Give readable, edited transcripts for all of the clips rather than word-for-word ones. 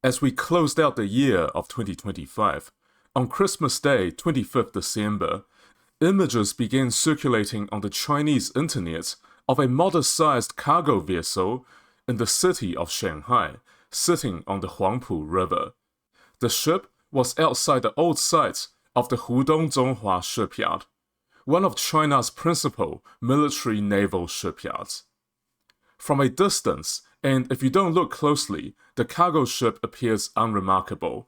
As we closed out the year of 2025, on Christmas Day, 25th December, images began circulating on the Chinese internet of a modest-sized cargo vessel in the city of Shanghai, sitting on the Huangpu River. The ship was outside the old site of the Hudong Zhonghua shipyard, one of China's principal military naval shipyards. From a distance, and if you don't look closely, the cargo ship appears unremarkable.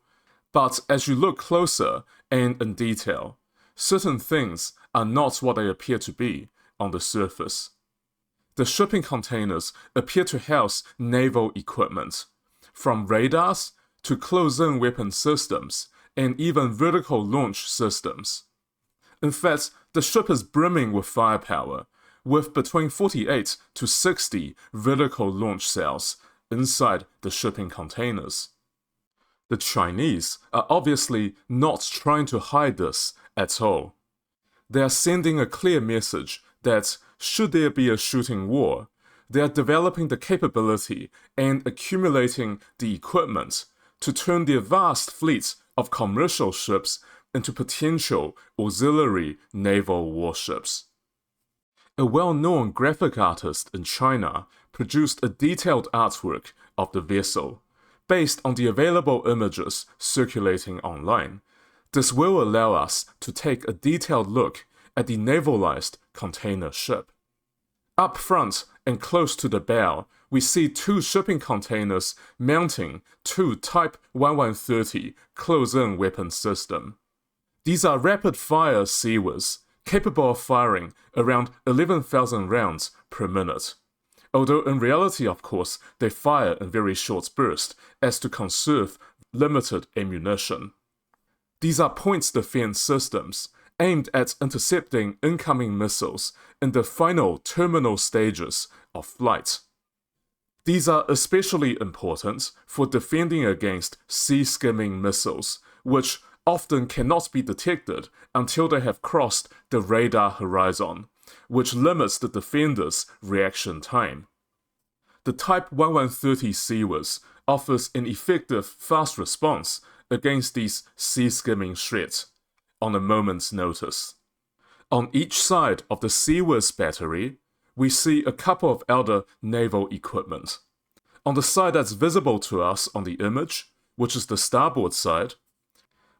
But as you look closer and in detail, certain things are not what they appear to be on the surface. The shipping containers appear to house naval equipment, from radars to close-in weapon systems and even vertical launch systems. In fact, the ship is brimming with firepower, with between 48 to 60 vertical launch cells inside the shipping containers. The Chinese are obviously not trying to hide this at all. They are sending a clear message that, should there be a shooting war, they are developing the capability and accumulating the equipment to turn their vast fleet of commercial ships into potential auxiliary naval warships. A well-known graphic artist in China produced a detailed artwork of the vessel, based on the available images circulating online. This will allow us to take a detailed look at the navalized container ship. Up front and close to the bow, we see two shipping containers mounting two Type 1130 close-in weapon system. These are rapid-fire CIWS, capable of firing around 11,000 rounds per minute. Although in reality, of course, they fire in very short bursts as to conserve limited ammunition. These are point defense systems aimed at intercepting incoming missiles in the final terminal stages of flight. These are especially important for defending against sea-skimming missiles, which often cannot be detected until they have crossed the radar horizon, which limits the defender's reaction time. The Type 1130 CIWS offers an effective fast response against these sea-skimming threats on a moment's notice. On each side of the CIWS battery, we see a couple of other naval equipment. On the side that's visible to us on the image, which is the starboard side,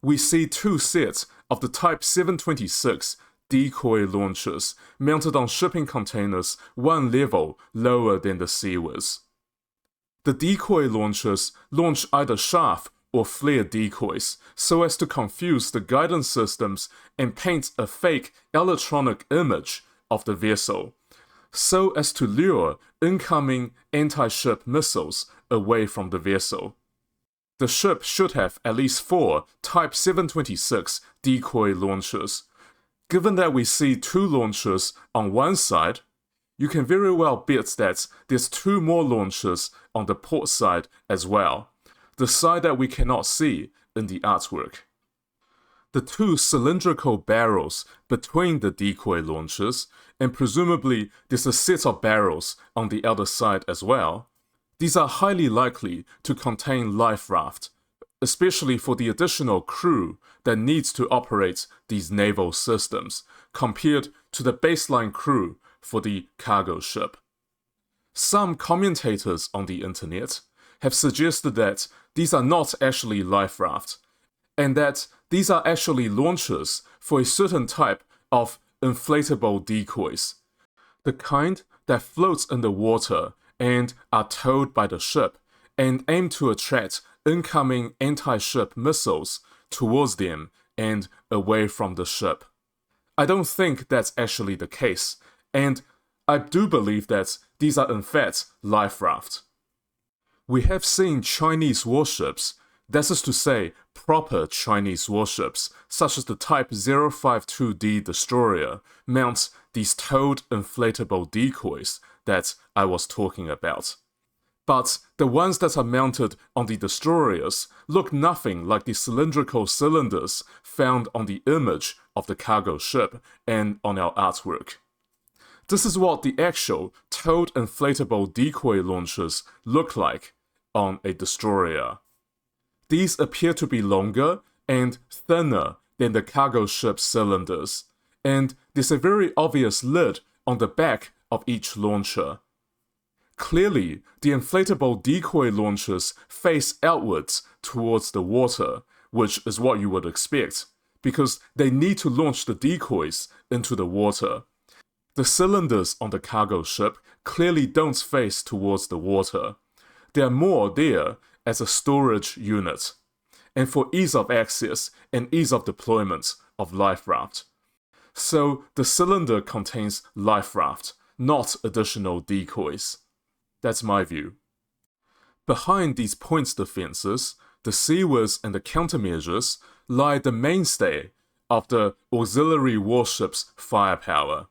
we see two sets of the Type 726 decoy launchers mounted on shipping containers one level lower than the CIWS. The decoy launchers launch either chaff or flare decoys so as to confuse the guidance systems and paint a fake electronic image of the vessel, so as to lure incoming anti-ship missiles away from the vessel. The ship should have at least 4 Type 726 decoy launchers. Given that we see 2 launchers on one side, you can very well bet that there's 2 more launchers on the port side as well, the side that we cannot see in the artwork. The 2 cylindrical barrels between the decoy launchers, and presumably there's a set of barrels on the other side as well, these are highly likely to contain life raft, especially for the additional crew that needs to operate these naval systems, compared to the baseline crew for the cargo ship. Some commentators on the internet have suggested that these are not actually life raft, and that these are actually launchers for a certain type of inflatable decoys, the kind that floats in the water and are towed by the ship and aim to attract incoming anti-ship missiles towards them and away from the ship. I don't think that's actually the case, and I do believe that these are in fact life raft. We have seen Chinese warships, that is to say proper Chinese warships, such as the Type 052D destroyer, mount these towed inflatable decoys that I was talking about. But the ones that are mounted on the destroyers look nothing like the cylindrical cylinders found on the image of the cargo ship and on our artwork. This is what the actual towed inflatable decoy launchers look like on a destroyer. These appear to be longer and thinner than the cargo ship's cylinders, and there's a very obvious lid on the back of each launcher. Clearly, the inflatable decoy launchers face outwards towards the water, which is what you would expect, because they need to launch the decoys into the water. The cylinders on the cargo ship clearly don't face towards the water. They are more there as a storage unit, and for ease of access and ease of deployment of life raft. So the cylinder contains life raft, not additional decoys. That's my view. Behind these points defenses, the CIWS and the countermeasures lie the mainstay of the auxiliary warship's firepower.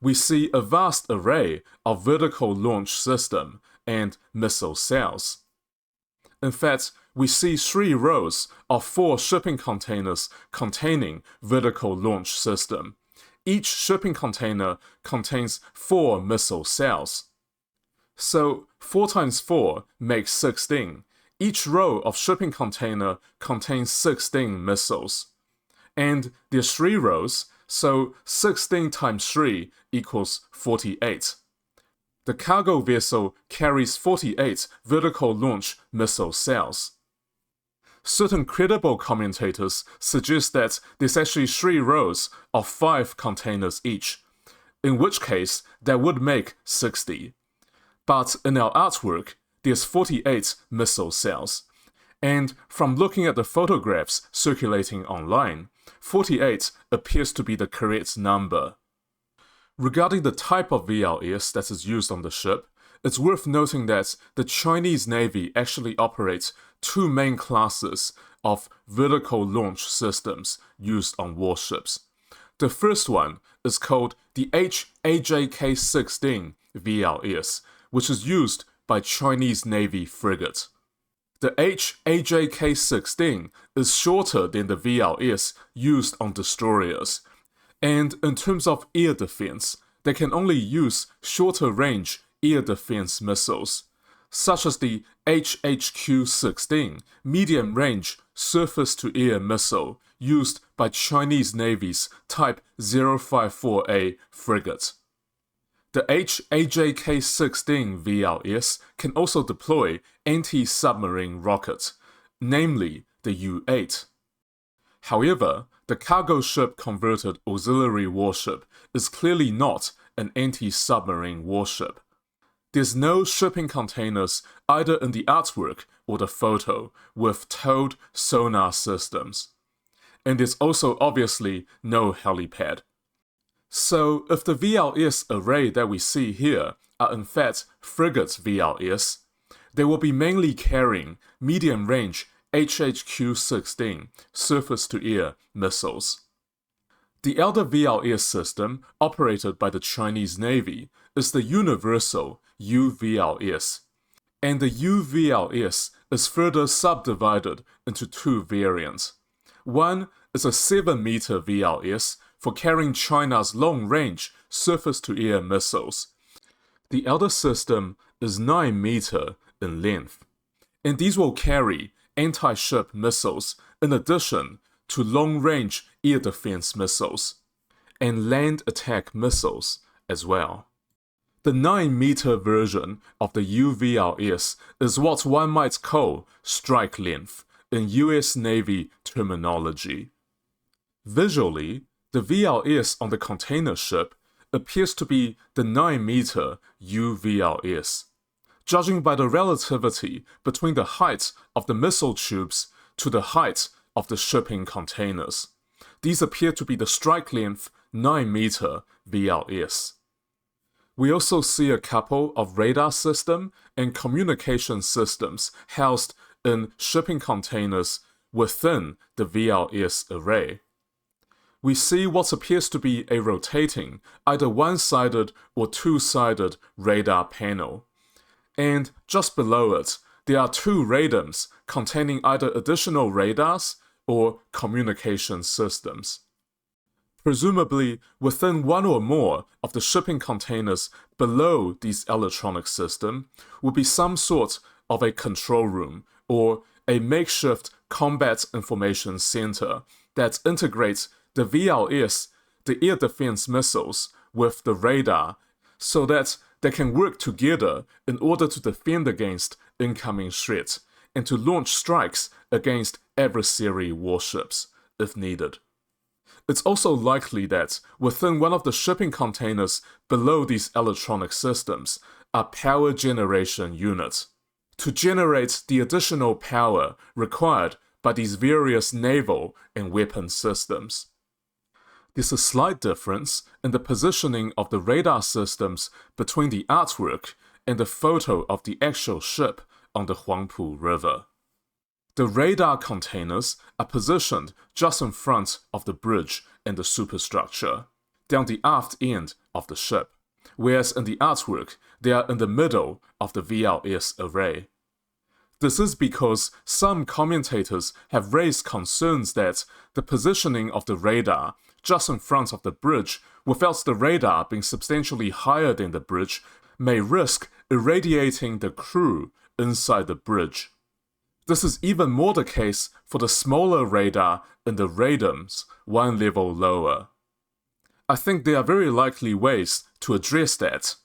We see a vast array of vertical launch system and missile cells. In fact, we see 3 rows of 4 shipping containers containing vertical launch system. Each shipping container contains 4 missile cells. So 4 times 4 makes 16. Each row of shipping container contains 16 missiles. And there's 3 rows, so 16 times 3 equals 48. The cargo vessel carries 48 vertical launch missile cells. Certain credible commentators suggest that there's actually 3 rows of 5 containers each, in which case that would make 60. But in our artwork, there's 48 missile cells. And from looking at the photographs circulating online, 48 appears to be the correct number. Regarding the type of VLS that is used on the ship, it's worth noting that the Chinese Navy actually operates 2 main classes of vertical launch systems used on warships. The first one is called the HAJK-16 VLS, which is used by Chinese Navy frigate. The HAJK-16 is shorter than the VLS used on destroyers, and in terms of air defense, they can only use shorter range air defense missiles, such as the HHQ-16 medium-range surface-to-air missile used by Chinese Navy's Type 054A frigate. The HAJK-16 VLS can also deploy anti-submarine rockets, namely the U-8. However, the cargo ship converted auxiliary warship is clearly not an anti-submarine warship. There's no shipping containers either in the artwork or the photo with towed sonar systems. And there's also obviously no helipad. So if the VLS array that we see here are in fact frigate VLS, they will be mainly carrying medium-range HHQ-16 surface-to-air missiles. The elder VLS system operated by the Chinese Navy is the universal UVLS, and the UVLS is further subdivided into 2 variants. One is a 7-meter VLS for carrying China's long-range surface-to-air missiles. The elder system is 9-meter in length, and these will carry anti-ship missiles in addition to long-range air defense missiles, and land attack missiles as well. The 9-meter version of the UVLS is what one might call strike length in US Navy terminology. Visually, the VLS on the container ship appears to be the 9-meter UVLS. Judging by the relativity between the height of the missile tubes to the height of the shipping containers, these appear to be the strike length 9-meter VLS. We also see a couple of radar system and communication systems housed in shipping containers within the VLS array. We see what appears to be a rotating, either one-sided or two-sided radar panel. And just below it, there are 2 radomes containing either additional radars or communication systems. Presumably, within one or more of the shipping containers below these electronic systems will be some sort of a control room or a makeshift combat information center that integrates the VLS, the air defense missiles, with the radar so that they can work together in order to defend against incoming threats and to launch strikes against adversary warships if needed. It's also likely that within one of the shipping containers below these electronic systems are power generation units to generate the additional power required by these various naval and weapon systems. There's a slight difference in the positioning of the radar systems between the artwork and the photo of the actual ship on the Huangpu River. The radar containers are positioned just in front of the bridge and the superstructure, down the aft end of the ship, whereas in the artwork they are in the middle of the VLS array. This is because some commentators have raised concerns that the positioning of the radar just in front of the bridge without the radar being substantially higher than the bridge may risk irradiating the crew inside the bridge. This is even more the case for the smaller radar in the radomes, one level lower. I think there are very likely ways to address that.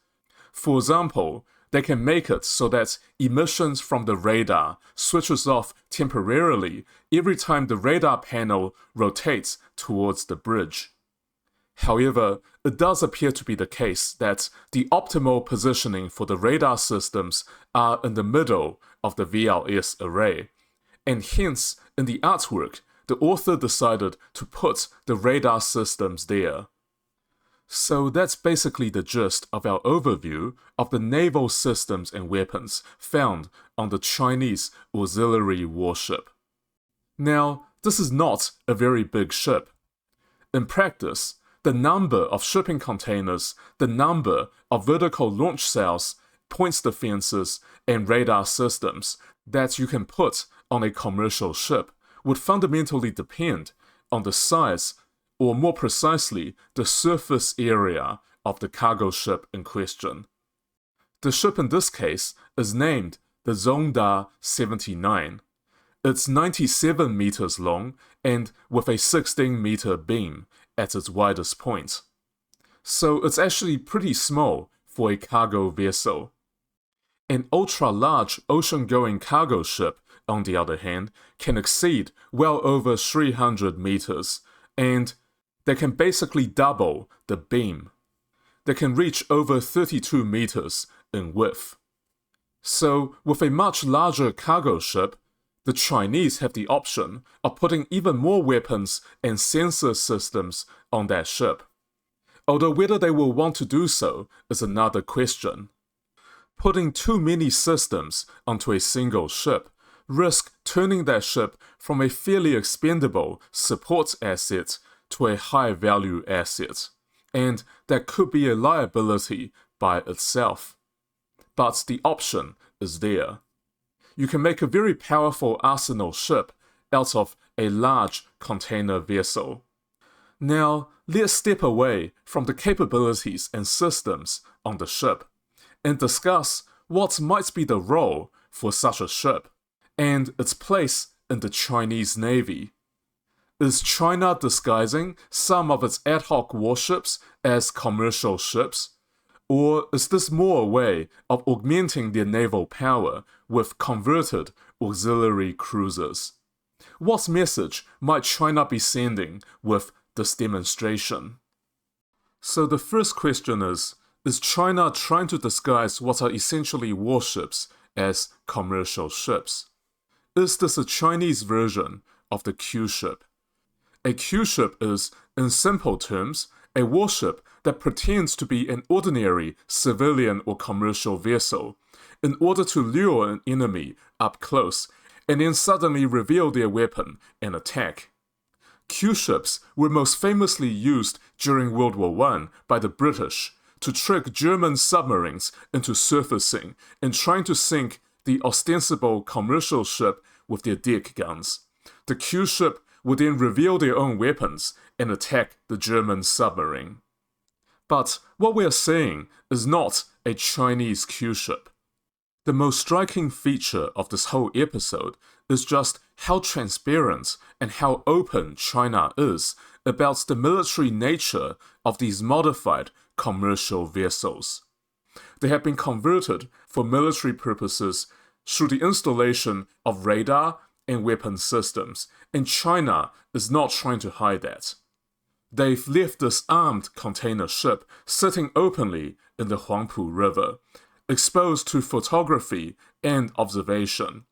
For example, they can make it so that emissions from the radar switches off temporarily every time the radar panel rotates towards the bridge. However, it does appear to be the case that the optimal positioning for the radar systems are in the middle of the VLS array, and hence, in the artwork, the author decided to put the radar systems there. So that's basically the gist of our overview of the naval systems and weapons found on the Chinese auxiliary warship. Now, this is not a very big ship. In practice, the number of shipping containers, the number of vertical launch cells, points defenses, and radar systems that you can put on a commercial ship would fundamentally depend on the size, or more precisely, the surface area of the cargo ship in question. The ship in this case is named the Zhongda 79. It's 97 meters long and with a 16-meter beam at its widest point. So it's actually pretty small for a cargo vessel. An ultra-large ocean-going cargo ship, on the other hand, can exceed well over 300 meters, and they can basically double the beam. They can reach over 32 meters in width. So, with a much larger cargo ship, the Chinese have the option of putting even more weapons and sensor systems on that ship. Although whether they will want to do so is another question. Putting too many systems onto a single ship risk turning that ship from a fairly expendable support asset to a high-value asset, and that could be a liability by itself. But the option is there. You can make a very powerful arsenal ship out of a large container vessel. Now, let's step away from the capabilities and systems on the ship and discuss what might be the role for such a ship and its place in the Chinese Navy. Is China disguising some of its ad hoc warships as commercial ships? Or is this more a way of augmenting their naval power with converted auxiliary cruisers? What message might China be sending with this demonstration? So the first question is China trying to disguise what are essentially warships as commercial ships? Is this a Chinese version of the Q-ship? A Q-ship is, in simple terms, a warship that pretends to be an ordinary civilian or commercial vessel in order to lure an enemy up close and then suddenly reveal their weapon and attack. Q-ships were most famously used during World War I by the British to trick German submarines into surfacing and trying to sink the ostensible commercial ship with their deck guns. The Q-ship would then reveal their own weapons and attack the German submarine. But what we are seeing is not a Chinese Q-ship. The most striking feature of this whole episode is just how transparent and how open China is about the military nature of these modified commercial vessels. They have been converted for military purposes through the installation of radar and weapon systems, and China is not trying to hide that. They've left this armed container ship sitting openly in the Huangpu River, exposed to photography and observation.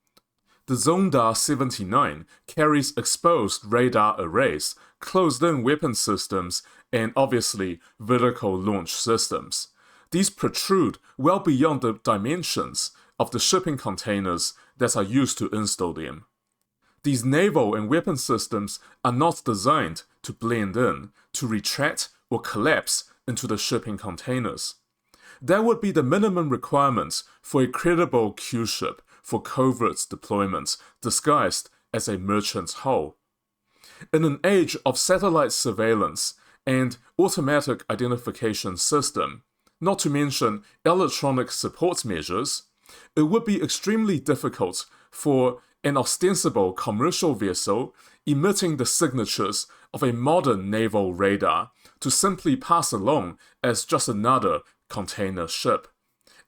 The Zhongda 79 carries exposed radar arrays, closed-in weapon systems, and obviously vertical launch systems. These protrude well beyond the dimensions of the shipping containers that are used to install them. These naval and weapon systems are not designed to blend in, to retract or collapse into the shipping containers. That would be the minimum requirements for a credible Q ship for covert deployments disguised as a merchant hull. In an age of satellite surveillance and automatic identification system, not to mention electronic support measures, it would be extremely difficult for an ostensible commercial vessel emitting the signatures of a modern naval radar to simply pass along as just another container ship,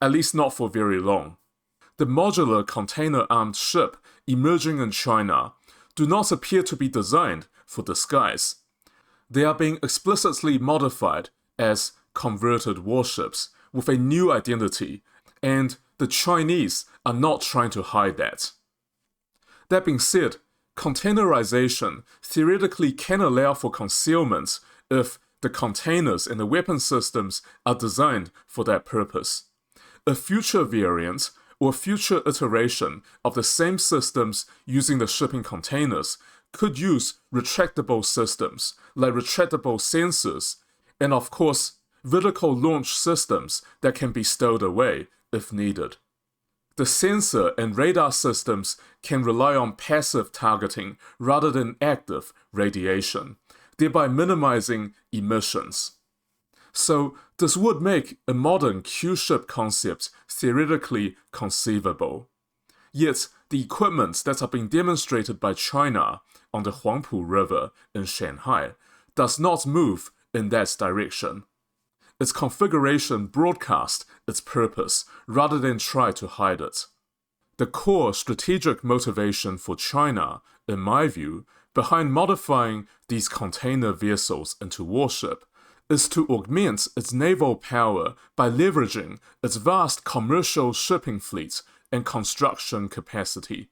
at least not for very long. The modular container-armed ship emerging in China do not appear to be designed for disguise. They are being explicitly modified as converted warships with a new identity, and the Chinese are not trying to hide that. That being said, containerization theoretically can allow for concealment if the containers and the weapon systems are designed for that purpose. A future variant or future iteration of the same systems using the shipping containers could use retractable systems like retractable sensors and, of course, vertical launch systems that can be stowed away if needed. The sensor and radar systems can rely on passive targeting rather than active radiation, thereby minimizing emissions. So this would make a modern Q-ship concept theoretically conceivable. Yet the equipment that are being demonstrated by China on the Huangpu River in Shanghai does not move in that direction. Its configuration broadcasts its purpose rather than try to hide it. The core strategic motivation for China, in my view, behind modifying these container vessels into warship is to augment its naval power by leveraging its vast commercial shipping fleet and construction capacity.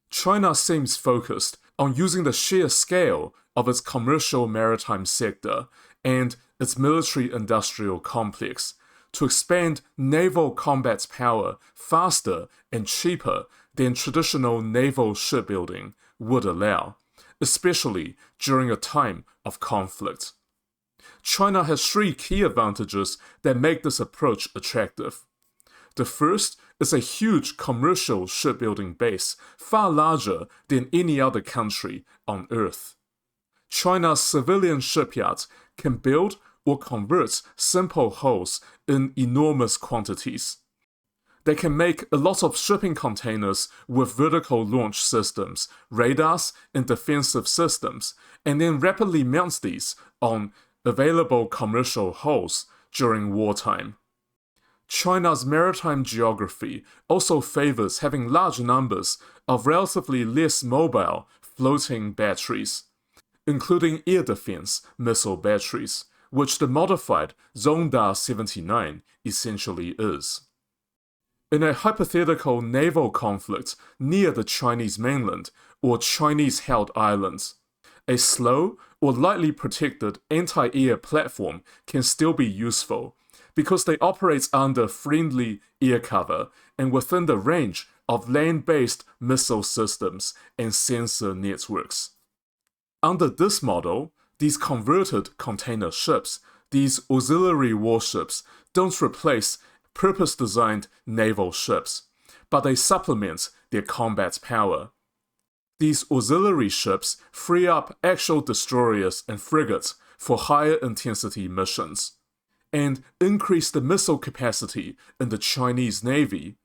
China seems focused on using the sheer scale of its commercial maritime sector and its military-industrial complex to expand naval combat power faster and cheaper than traditional naval shipbuilding would allow, especially during a time of conflict. China has three key advantages that make this approach attractive. The first is a huge commercial shipbuilding base, far larger than any other country on Earth. China's civilian shipyards can build or convert simple hulls in enormous quantities. They can make a lot of shipping containers with vertical launch systems, radars, and defensive systems, and then rapidly mount these on available commercial hulls during wartime. China's maritime geography also favors having large numbers of relatively less mobile floating batteries, including air defense missile batteries, which the modified Zhongda 79 essentially is. In a hypothetical naval conflict near the Chinese mainland or Chinese-held islands, a slow or lightly protected anti-air platform can still be useful because they operate under friendly air cover and within the range of land-based missile systems and sensor networks. Under this model, these converted container ships, these auxiliary warships, don't replace purpose-designed naval ships, but they supplement their combat power. These auxiliary ships free up actual destroyers and frigates for higher intensity missions, and increase the missile capacity in the Chinese Navy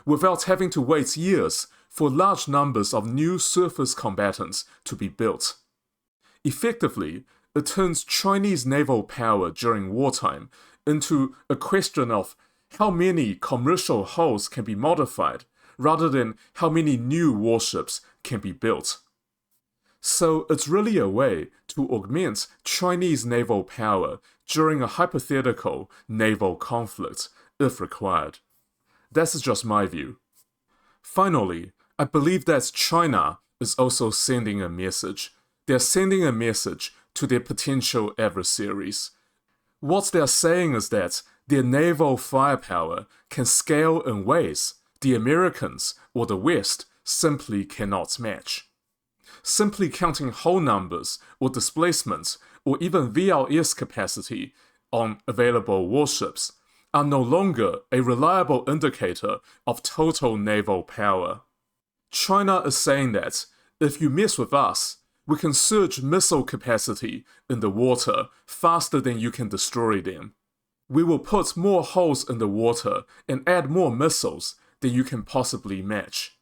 without having to wait years for large numbers of new surface combatants to be built. Effectively, it turns Chinese naval power during wartime into a question of how many commercial hulls can be modified rather than how many new warships can be built. So it's really a way to augment Chinese naval power during a hypothetical naval conflict, if required. That's just my view. Finally, I believe that China is also sending a message. They're sending a message to their potential adversaries. What they're saying is that their naval firepower can scale in ways the Americans or the West simply cannot match. Simply counting hull numbers or displacements or even VLS capacity on available warships are no longer a reliable indicator of total naval power. China is saying that if you mess with us, we can surge missile capacity in the water faster than you can destroy them. We will put more hulls in the water and add more missiles than you can possibly match.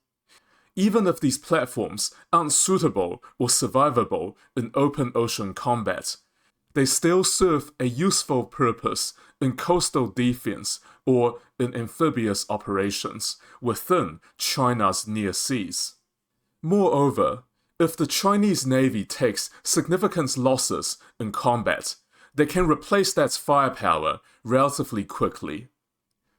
Even if these platforms aren't suitable or survivable in open ocean combat, they still serve a useful purpose in coastal defense or in amphibious operations within China's near seas. Moreover, if the Chinese Navy takes significant losses in combat, they can replace that firepower relatively quickly.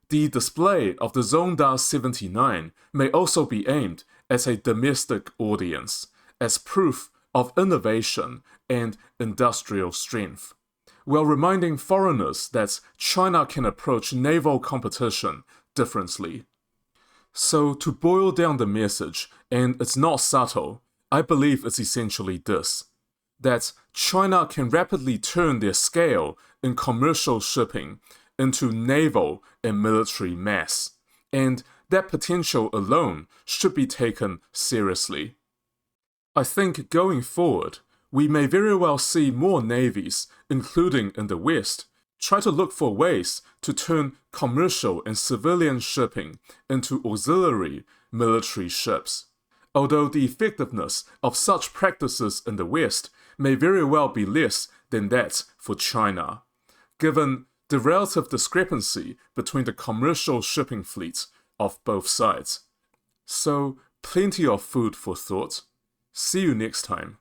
The display of the Zhongda 79 may also be aimed at a domestic audience, as proof of innovation and industrial strength, while reminding foreigners that China can approach naval competition differently. So, to boil down the message, and it's not subtle, I believe it's essentially this: that China can rapidly turn their scale in commercial shipping into naval and military mass, and that potential alone should be taken seriously. I think going forward, we may very well see more navies, including in the West, try to look for ways to turn commercial and civilian shipping into auxiliary military ships. Although the effectiveness of such practices in the West may very well be less than that for China, given the relative discrepancy between the commercial shipping fleets of both sides. So, plenty of food for thought. See you next time.